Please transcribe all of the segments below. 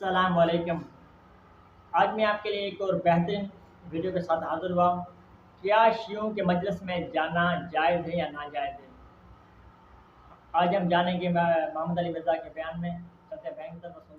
السلام علیکم۔ آج میں آپ کے لیے ایک اور بہترین ویڈیو کے ساتھ حاضر ہوا ہوں۔ کیا شیعوں کے مجلس میں جانا جائز ہے یا ناجائز ہے؟ آج ہم جانیں گے محمد علی مرزا کے بیان میں۔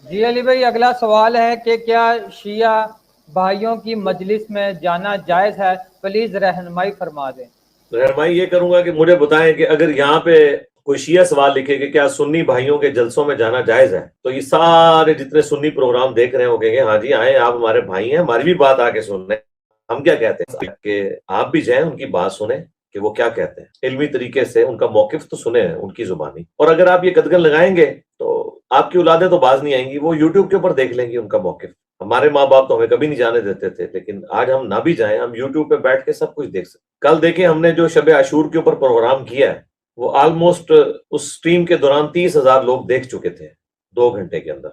جی علی بھائی، اگلا سوال ہے کہ کیا شیعہ بھائیوں کی مجلس میں جانا جائز ہے؟ پلیز رہنمائی فرما دیں۔ رہنمائی یہ کروں گا کہ مجھے بتائیں کہ اگر یہاں پہ کوئی شیعہ سوال لکھے کہ کیا سنی بھائیوں کے جلسوں میں جانا جائز ہے، تو یہ سارے جتنے سنی پروگرام دیکھ رہے ہیں وہ کہیں گے ہاں جی آئیں، آپ ہمارے بھائی ہیں، ہماری بھی بات آ کے سن رہے ہیں۔ ہم کیا کہتے ہیں کہ آپ بھی جائیں، ان کی بات سنیں کہ وہ کیا کہتے ہیں، علمی طریقے سے ان کا موقف تو سنیں ان کی زبانی۔ اور اگر آپ یہ قدغن لگائیں گے تو آپ کی اولادیں تو باز نہیں آئیں گی، وہ یوٹیوب کے اوپر دیکھ لیں گی ان کا موقف۔ ہمارے ماں باپ تو ہمیں کبھی نہیں جانے دیتے تھے، لیکن آج ہم نہ بھی جائیں، ہم یوٹیوب پہ بیٹھ کے سب کچھ دیکھ سکتے۔ کل دیکھیں ہم نے جو شب عاشور کے اوپر پروگرام کیا ہے، وہ آلموسٹ اس سٹریم کے دوران 30,000 لوگ دیکھ چکے تھے 2 گھنٹے کے اندر۔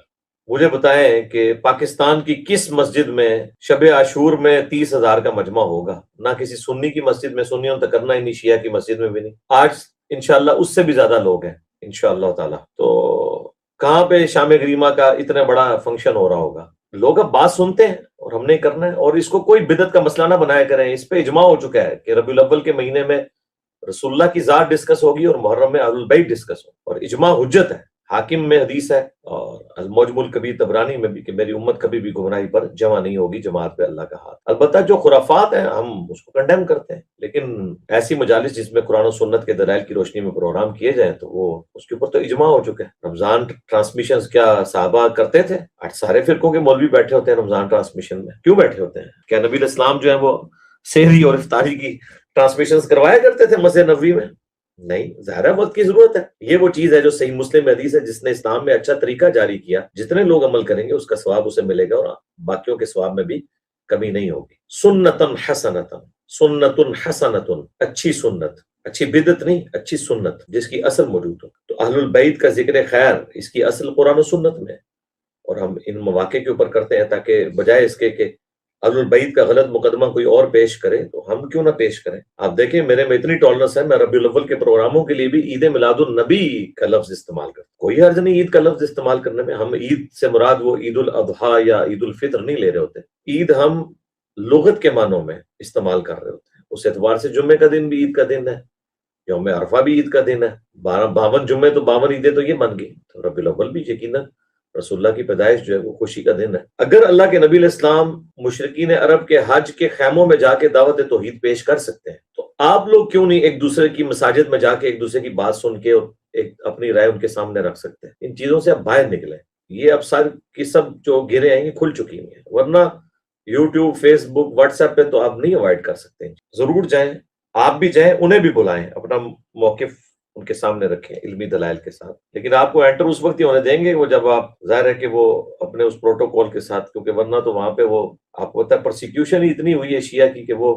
مجھے بتائیں کہ پاکستان کی کس مسجد میں شب عاشور میں 30,000 کا مجمع ہوگا؟ نہ کسی سنی کی مسجد میں، سنیوں تک کرنا ہی نہیں، شیعہ کی مسجد میں بھی نہیں۔ آج انشاءاللہ اس سے بھی زیادہ لوگ ہیں انشاءاللہ تعالی۔ تو کہاں پہ شام گریمہ کا اتنا بڑا فنکشن ہو رہا ہوگا؟ لوگ اب بات سنتے ہیں اور ہم نے کرنا ہے، اور اس کو کوئی بدعت کا مسئلہ نہ بنایا کریں۔ اس پہ اجماع ہو چکا ہے کہ ربیع الاول کے مہینے میں رسول اللہ کی ذات ڈسکس ہوگی اور محرم میں اہل البیت ڈسکس ہوگی، اور اجماع حجت ہے۔ حاکم میں حدیث ہے اور المعجم الکبیر طبرانی میں بھی کہ میری امت کبھی بھی گمراہی پر جمع نہیں ہوگی، جماعت پہ اللہ کا ہاتھ۔ البتہ جو خرافات ہیں ہم اس کو کنڈیم کرتے ہیں، لیکن ایسی مجالس جس میں قرآن و سنت کے دلائل کی روشنی میں پروگرام کیے جائیں تو وہ اس کے اوپر تو اجماع ہو چکا ہے۔ رمضان ٹرانسمیشنز کیا صحابہ کرتے تھے؟ آج سارے فرقوں کے مولوی بیٹھے ہوتے ہیں رمضان ٹرانسمیشن میں۔ کیوں بیٹھے ہوتے ہیں؟ کیا نبی علیہ السلام جو ہے وہ سحری اور افطاری کی ٹرانسمیشنز کروایا کرتے تھے مسجد نبوی میں؟ نہیں، ظاہر ہے وقت کی ضرورت ہے۔ یہ وہ چیز ہے جو صحیح مسلم میں حدیث ہے، جس نے اسلام میں اچھا طریقہ جاری کیا، جتنے لوگ عمل کریں گے اس کا ثواب اسے ملے گا، اور باقیوں کے ثواب میں بھی کمی نہیں ہوگی۔ سنتن حسنتن، سنتن حسنتن، اچھی سنت، اچھی بدعت نہیں، اچھی سنت جس کی اصل موجود ہو۔ تو اہل البیت کا ذکر خیر اس کی اصل قرآن و سنت میں ہے، اور ہم ان مواقع کے اوپر کرتے ہیں تاکہ بجائے اس کے کہ اہل البیت کا غلط مقدمہ کوئی اور پیش کرے تو ہم کیوں نہ پیش کریں۔ آپ دیکھیں میرے میں اتنی ٹالرنس ہے، میں ربیع الاول کے پروگراموں کے لیے بھی عید میلاد النبی کا لفظ استعمال کرتا ہوں۔ کوئی حرج نہیں عید کا لفظ استعمال کرنے میں۔ ہم عید سے مراد وہ عید الاضحیٰ یا عید الفطر نہیں لے رہے ہوتے۔ عید ہم لغت کے معنوں میں استعمال کر رہے ہوتے ہیں۔ اس اعتبار سے جمعے کا دن بھی عید کا دن ہے، یوم عرفہ بھی عید کا دن ہے۔ 52 جمعے تو 52 عیدیں تو یہ بن گئی، تو ربیع الاول بھی یقیناً رسول اللہ کی پیدائش جو ہے وہ خوشی کا دن ہے۔ اگر اللہ کے نبی علیہ السلام مشرکین عرب کے حج کے خیموں میں جا کے دعوت توحید پیش کر سکتے ہیں، تو آپ لوگ کیوں نہیں ایک دوسرے کی مساجد میں جا کے ایک دوسرے کی بات سن کے اور ایک اپنی رائے ان کے سامنے رکھ سکتے ہیں؟ ان چیزوں سے اب باہر نکلیں۔ یہ اب سب کی سب جو گریں ہیں یہ کھل چکی ہیں، ورنہ یوٹیوب، فیس بک، واٹس ایپ پہ تو آپ نہیں اوائڈ کر سکتے۔ ضرور جائیں، آپ بھی جائیں، انہیں بھی بلائیں، اپنا موقف ان کے سامنے رکھیں علمی دلائل کے ساتھ۔ لیکن آپ کو انٹر اس وقت ہی ہونے دیں گے وہ جب آپ، ظاہر ہے کہ وہ اپنے اس پروٹوکول کے ساتھ، کیونکہ ورنہ تو وہاں پہ وہ آپ کو پتہ ہے پرسیکیوشن ہی اتنی ہوئی ہے شیعہ کی کہ وہ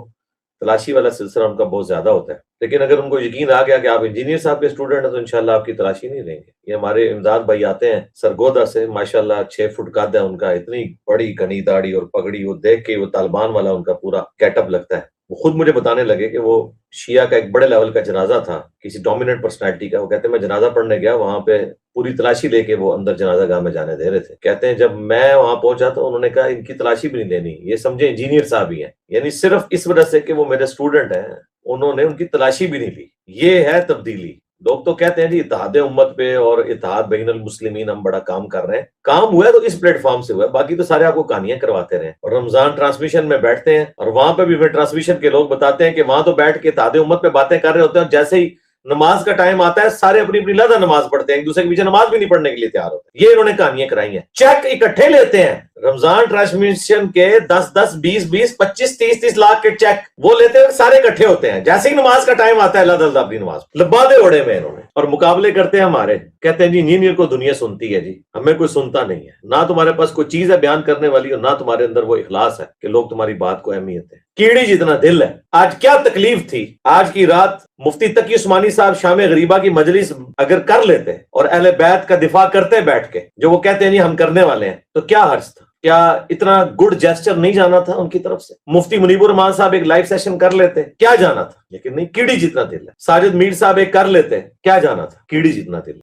تلاشی والا سلسلہ ان کا بہت زیادہ ہوتا ہے۔ لیکن اگر ان کو یقین آ گیا کہ آپ انجینئر صاحب کے اسٹوڈنٹ ہیں تو انشاءاللہ آپ کی تلاشی نہیں لیں گے۔ یہ ہمارے امداد بھائی آتے ہیں سرگودا سے، ماشاءاللہ 6 فٹ قد ہے ان کا، اتنی بڑی گھنی داڑھی اور پگڑی، وہ دیکھ کے وہ طالبان والا ان کا پورا گیٹ اپ لگتا ہے۔ وہ خود مجھے بتانے لگے کہ وہ شیعہ کا ایک بڑے لیول کا جنازہ تھا کسی ڈومیننٹ پرسنالٹی کا، وہ کہتے ہیں میں جنازہ پڑھنے گیا، وہاں پہ پوری تلاشی لے کے وہ اندر جنازہ گاہ میں جانے دے رہے تھے۔ کہتے ہیں جب میں وہاں پہنچا تو انہوں نے کہا ان کی تلاشی بھی نہیں لینی، یہ سمجھے انجینئر صاحب ہی ہیں، یعنی صرف اس وجہ سے کہ وہ میرے اسٹوڈنٹ ہیں انہوں نے ان کی تلاشی بھی نہیں لی۔ یہ ہے تبدیلی۔ لوگ تو کہتے ہیں جی اتحاد امت پہ اور اتحاد بین المسلمین ہم بڑا کام کر رہے ہیں، کام ہوا ہے تو اس پلیٹ فارم سے ہوا ہے، باقی تو سارے آپ کو کہانیاں کرواتے رہے۔ اور رمضان ٹرانسمیشن میں بیٹھتے ہیں اور وہاں پہ بھی پھر ٹرانسمیشن کے لوگ بتاتے ہیں کہ وہاں تو بیٹھ کے اتحاد امت پہ باتیں کر رہے ہوتے ہیں، اور جیسے ہی نماز کا ٹائم آتا ہے سارے اپنی اپنی لادہ نماز پڑھتے ہیں، ایک دوسرے کے پیچھے نماز بھی نہیں پڑھنے کے لیے تیار ہوتے ہیں۔ یہ انہوں نے کہانیاں کرائی ہیں۔ چیک اکٹھے لیتے ہیں رمضان ٹرانسمیشن کے 10 20 20 25 30 لاکھ کے چیک وہ لیتے ہیں، سارے اکٹھے ہوتے ہیں، جیسے ہی نماز کا ٹائم آتا ہے اللہ تعالیٰ اپنی نماز لبادے اڑے میں انہوں نے، اور مقابلے کرتے ہیں ہمارے، کہتے ہیں جی انجینئر کو دنیا سنتی ہے، جی ہمیں کوئی سنتا نہیں ہے، نہ تمہارے پاس کوئی چیز ہے بیان کرنے والی اور نہ تمہارے اندر وہ اخلاص ہے کہ لوگ تمہاری بات کو اہمیت ہے۔ کیڑی جتنا دل ہے۔ آج کیا تکلیف تھی، آج کی رات مفتی تقی عثمانی صاحب شام غریبہ کی مجلس اگر کر لیتے اور اہل بیت کا دفاع کرتے بیٹھ کے، جو وہ کہتے ہیں نہیں ہم کرنے والے ہیں، تو کیا حرج تھا؟ کیا اتنا گڈ جیسچر نہیں جانا تھا ان کی طرف سے؟ مفتی منیب الرحمان صاحب ایک لائیو سیشن کر لیتے، کیا جانا تھا؟ لیکن نہیں، کیڑی جتنا دل ہے۔ ساجد میر صاحب ایک کر لیتے، کیا جانا تھا؟ کیڑی جتنا دل۔